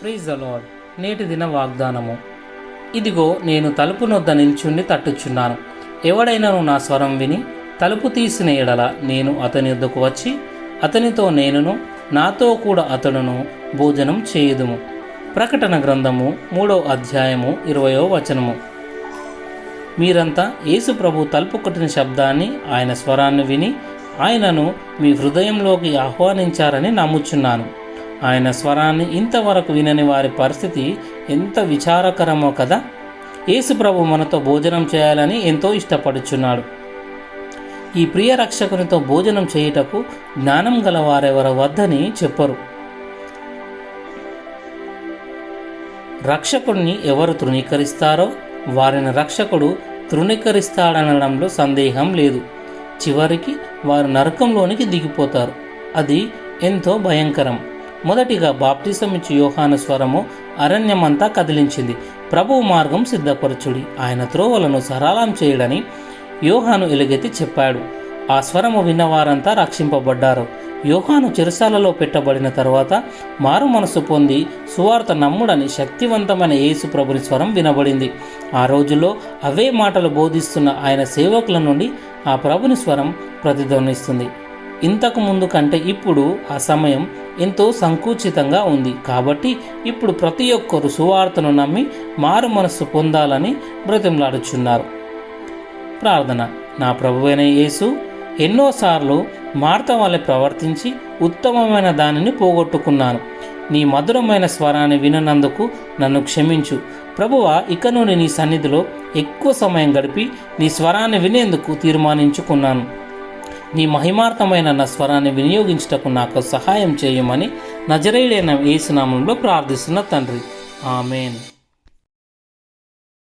Praise the lord. నేటి దిన వాగ్దానము. ఇదిగో నేను తలుపు నొద్ద నిల్చుండి తట్టుచున్నాను. ఎవడైనను నా స్వరం విని తలుపు తీసిన ఎడల నేను అతని వద్దకు వచ్చి అతనితో నేనును నాతో కూడా అతడును భోజనం చేయుదుము. ప్రకటన గ్రంథము 3వ అధ్యాయము 20వ వచనము. మీరంతా యేసు ప్రభు తలుపు కొట్టిన శబ్దాన్ని, ఆయన స్వరాన్ని విని ఆయనను మీ హృదయంలోకి ఆహ్వానించారని నమ్ముచున్నాను. ఆయన స్వరాన్ని ఇంతవరకు వినని వారి పరిస్థితి ఎంత విచారకరమో కదా. యేసు ప్రభు మనతో భోజనం చేయాలని ఎంతో ఇష్టపడుచున్నాడు. ఈ ప్రియ రక్షకునితో భోజనం చేయుటకు జ్ఞానం గల వారెవర వద్దని చెప్పరు. రక్షకుడిని ఎవరు తృణీకరిస్తారో వారిని రక్షకుడు తృణీకరిస్తాడనడంలో సందేహం లేదు. చివరికి వారు నరకంలోనికి దిగిపోతారు. అది ఎంతో భయంకరం. మొదటిగా బాప్టిసం ఇచ్చి యోహాను స్వరము అరణ్యమంతా కదిలించింది. ప్రభువు మార్గం సిద్ధపరచుడి, ఆయన త్రోవలను సరళం చేయడని యోహాను ఎలుగెత్తి చెప్పాడు. ఆ స్వరము విన్నవారంతా రక్షింపబడ్డారు. యోహాను చెరసాలలో పెట్టబడిన తర్వాత మారు మనసు పొంది సువార్త నమ్ముడని శక్తివంతమైన యేసు ప్రభుని స్వరం వినబడింది. ఆ రోజుల్లో అవే మాటలు బోధిస్తున్న ఆయన సేవకుల నుండి ఆ ప్రభుని స్వరం ప్రతిధ్వనిస్తుంది. ఇంతకు ముందు కంటే ఇప్పుడు ఆ సమయం ఎంతో సంకుచితంగా ఉంది. కాబట్టి ఇప్పుడు ప్రతి ఒక్కరు సువార్తను నమ్మి మారు మనస్సు పొందాలని బ్రతిమలాడుచున్నారు. ప్రార్థన. నా ప్రభువైన యేసు, ఎన్నోసార్లు మార్త వలె ప్రవర్తించి ఉత్తమమైన దానిని పోగొట్టుకున్నాను. నీ మధురమైన స్వరాన్ని విననందుకు నన్ను క్షమించు. ప్రభువా, ఇక నుండి నీ సన్నిధిలో ఎక్కువ సమయం గడిపి నీ స్వరాన్ని వినేందుకు తీర్మానించుకున్నాను. నీ మహిమార్థమైన నా స్వరాన్ని వినియోగించుటకు నాకు సహాయం చేయమని నజరేయుడైన యేసు నామములో ప్రార్థిస్తున్న తండ్రి. ఆమేన్.